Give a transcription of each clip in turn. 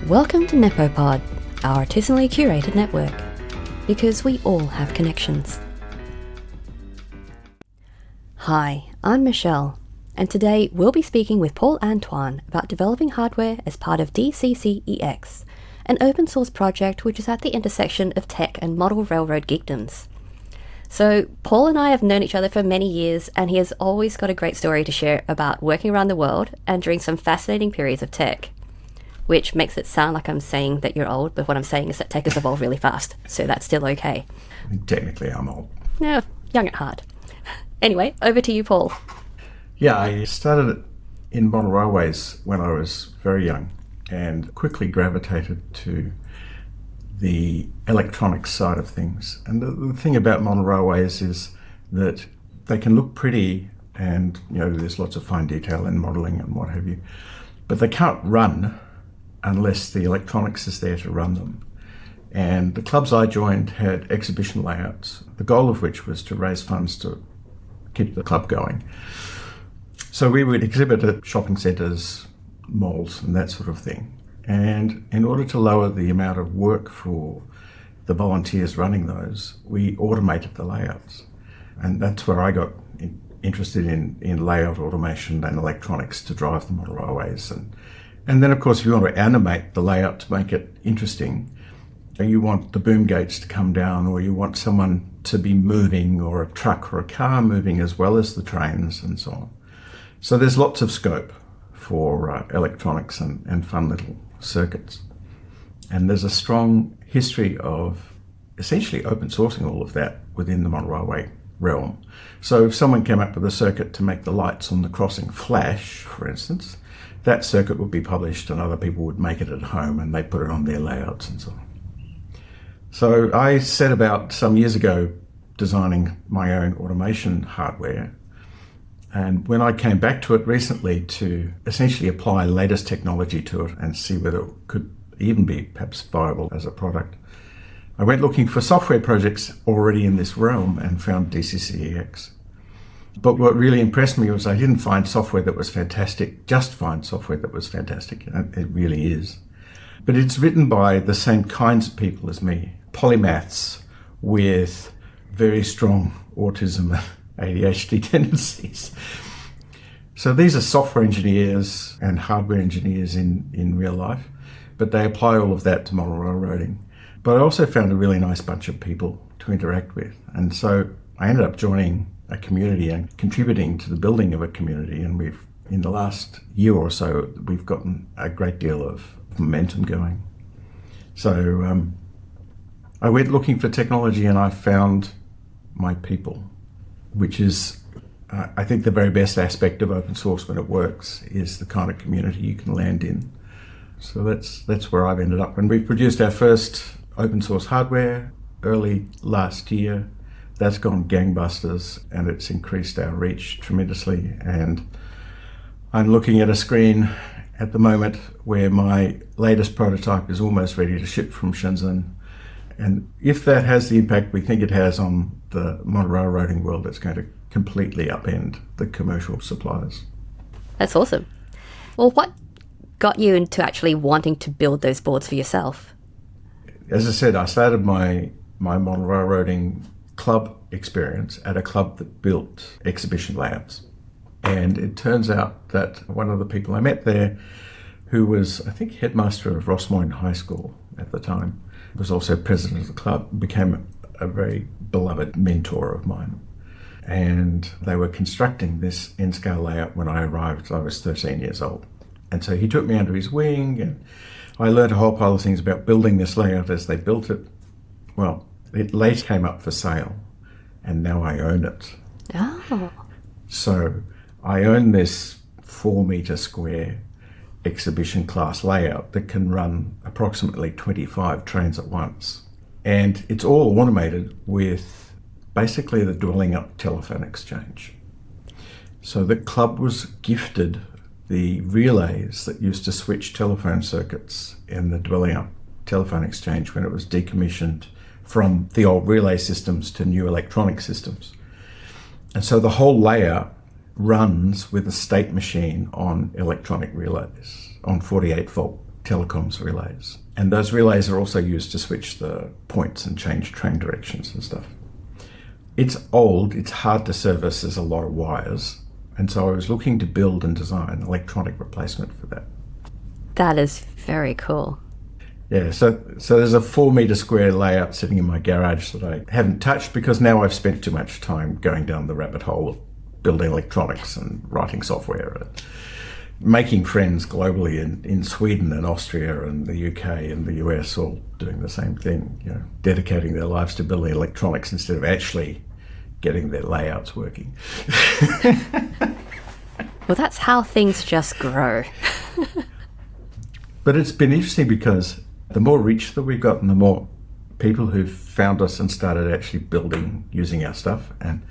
Welcome to NepoPod, our artisanally curated network, because we all have connections. Hi, I'm Michelle, and today we'll be speaking with Paul Antoine about developing hardware as part of DCC-EX, an open source project which is at the intersection of tech and model railroad geekdoms. So Paul and I have known each other for many years, and he has always got a great story to share about working around the world and during some fascinating periods of tech. Which makes it sound like I'm saying that you're old, but what I'm saying is that tech has evolved really fast, so that's still okay. Technically, I'm old. No, young at heart. Anyway, over to you, Paul. Yeah, I started in model railways when I was very young and quickly gravitated to the electronics side of things. And the thing about model railways is that they can look pretty and, there's lots of fine detail in modelling and what have you, but they can't run unless the electronics is there to run them. And the clubs I joined had exhibition layouts, the goal of which was to raise funds to keep the club going. So we would exhibit at shopping centres, malls and that sort of thing. And in order to lower the amount of work for the volunteers running those, we automated the layouts. And that's where I got interested in layout automation and electronics to drive the model railways. And then, of course, if you want to animate the layout to make it interesting, you want the boom gates to come down, or you want someone to be moving, or a truck or a car moving, as well as the trains and so on. So there's lots of scope for electronics and fun little circuits. And there's a strong history of essentially open sourcing all of that within the model railway realm. So if someone came up with a circuit to make the lights on the crossing flash, for instance, that circuit would be published and other people would make it at home and they put it on their layouts and so on. So I set about some years ago designing my own automation hardware. And when I came back to it recently to essentially apply latest technology to it and see whether it could even be perhaps viable as a product, I went looking for software projects already in this realm and found DCC-EX. But what really impressed me was I didn't find software that was fantastic, just find software that was fantastic. It really is. But it's written by the same kinds of people as me, polymaths with very strong autism and ADHD tendencies. So these are software engineers and hardware engineers in real life, but they apply all of that to model railroading. But I also found a really nice bunch of people to interact with. And so I ended up joining a community and contributing to the building of a community. And in the last year or so, we've gotten a great deal of momentum going. So I went looking for technology and I found my people, which is, I think, the very best aspect of open source when it works is the kind of community you can land in. So that's where I've ended up. And we've produced our first open source hardware early last year. That's gone gangbusters and it's increased our reach tremendously. And I'm looking at a screen at the moment where my latest prototype is almost ready to ship from Shenzhen. And if that has the impact we think it has on the model railroading world, it's going to completely upend the commercial suppliers. That's awesome. Well, what got you into actually wanting to build those boards for yourself? As I said, I started my model railroading club experience at a club that built exhibition layouts. And it turns out that one of the people I met there, who was, I think, headmaster of Rossmoyne High School at the time, was also president of the club, became a very beloved mentor of mine. And they were constructing this N-scale layout when I arrived. I was 13 years old. And so he took me under his wing and I learned a whole pile of things about building this layout as they built it. Well, it later came up for sale and now I own it. Oh. So I own this 4-meter square exhibition class layout that can run approximately 25 trains at once. And it's all automated with basically the dwelling up telephone exchange. So the club was gifted the relays that used to switch telephone circuits in the dwelling up telephone exchange when it was decommissioned from the old relay systems to new electronic systems. And so the whole layout runs with a state machine on electronic relays on 48 volt telecoms relays. And those relays are also used to switch the points and change train directions and stuff. It's old, it's hard to service, there's a lot of wires. And so I was looking to build and design an electronic replacement for that. That is very cool. Yeah, so there's a 4 meter square layout sitting in my garage that I haven't touched because now I've spent too much time going down the rabbit hole of building electronics and writing software and making friends globally in Sweden and Austria and the UK and the US, all doing the same thing, dedicating their lives to building electronics instead of actually getting their layouts working. Well, that's how things just grow. But it's been interesting because the more reach that we've got and the more people who've found us and started actually building using our stuff, and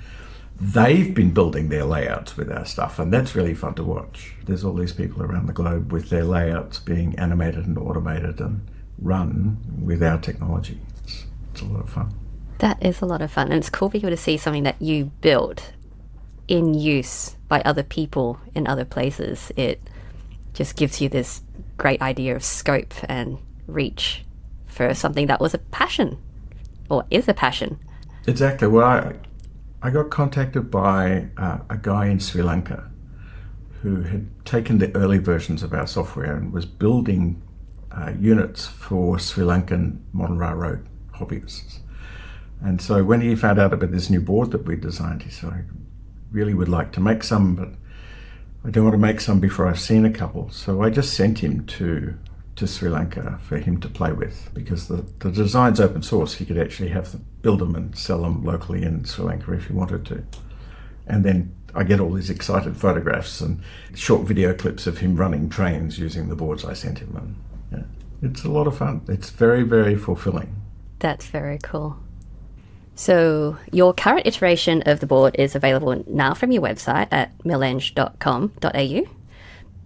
they've been building their layouts with our stuff, and that's really fun to watch. There's all these people around the globe with their layouts being animated and automated and run with our technology. It's a lot of fun. That is a lot of fun, and it's cool for you to see something that you built in use by other people in other places. It just gives you this great idea of scope and reach for something that was a passion, or is a passion. Exactly. Well, I got contacted by a guy in Sri Lanka who had taken the early versions of our software and was building units for Sri Lankan modern railroad hobbyists. And so when he found out about this new board that we designed, he said, I really would like to make some, but I don't want to make some before I've seen a couple. So I just sent him to Sri Lanka for him to play with, because the design's open source. He could actually build them and sell them locally in Sri Lanka if he wanted to. And then I get all these excited photographs and short video clips of him running trains using the boards I sent him. And it's a lot of fun. It's very, very fulfilling. That's very cool. So your current iteration of the board is available now from your website at millenge.com.au.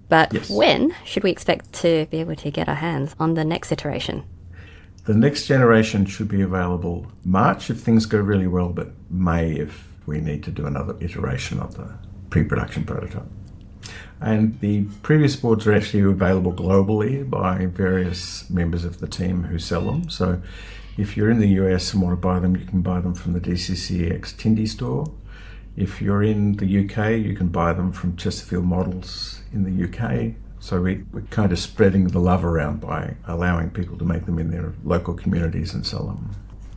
But yes. When should we expect to be able to get our hands on the next iteration? The next generation should be available March if things go really well, but May if we need to do another iteration of the pre-production prototype. And the previous boards are actually available globally by various members of the team who sell them. So if you're in the US and want to buy them, you can buy them from the DCC-EX Tindy store. If you're in the UK, you can buy them from Chesterfield Models in the UK. So we're kind of spreading the love around by allowing people to make them in their local communities and sell them.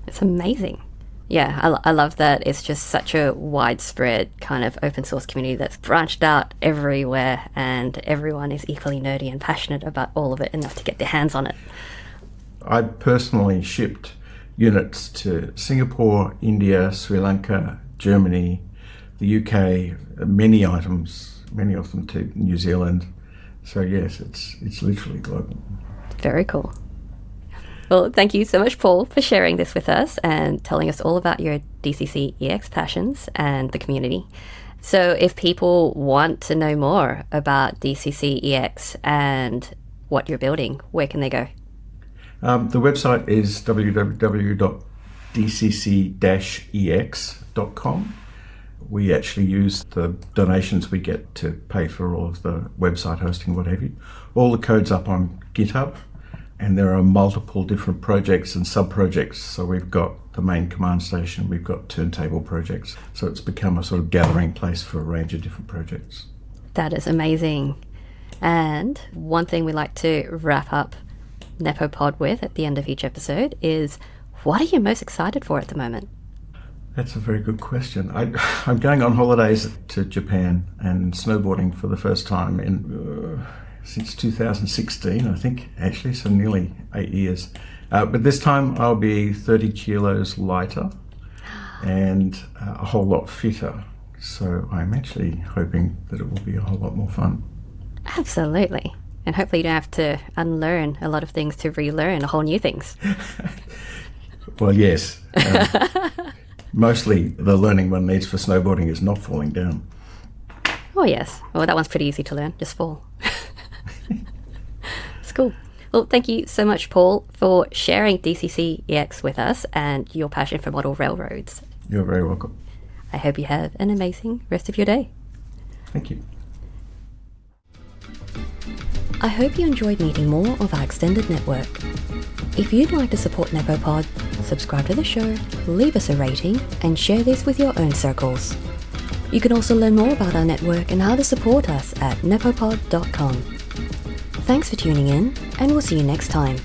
It's amazing. Yeah, I love that it's just such a widespread kind of open source community that's branched out everywhere, and everyone is equally nerdy and passionate about all of it enough to get their hands on it. I personally shipped units to Singapore, India, Sri Lanka, Germany, the UK, many items, many of them to New Zealand. So yes, it's literally global. Very cool. Well, thank you so much, Paul, for sharing this with us and telling us all about your DCC-EX passions and the community. So if people want to know more about DCC-EX and what you're building, where can they go? The website is www.dcc-ex.com. We actually use the donations we get to pay for all of the website hosting, what have you. All the code's up on GitHub, and there are multiple different projects and sub-projects. So we've got the main command station, we've got turntable projects. So it's become a sort of gathering place for a range of different projects. That is amazing. And one thing we like to wrap up NepoPod with at the end of each episode is, what are you most excited for at the moment? That's a very good question. I'm going on holidays to Japan and snowboarding for the first time since 2016, I think, actually, so nearly 8 years. But this time I'll be 30 kilos lighter and a whole lot fitter. So I'm actually hoping that it will be a whole lot more fun. Absolutely. And hopefully you don't have to unlearn a lot of things to relearn a whole new things. Well, yes. Mostly the learning one needs for snowboarding is not falling down. Oh, yes. Well, that one's pretty easy to learn. Just fall. It's cool. Well, thank you so much, Paul, for sharing DCC-EX with us and your passion for model railroads. You're very welcome. I hope you have an amazing rest of your day. Thank you. I hope you enjoyed meeting more of our extended network. If you'd like to support NepoPod, subscribe to the show, leave us a rating, and share this with your own circles. You can also learn more about our network and how to support us at nepopod.com. Thanks for tuning in, and we'll see you next time.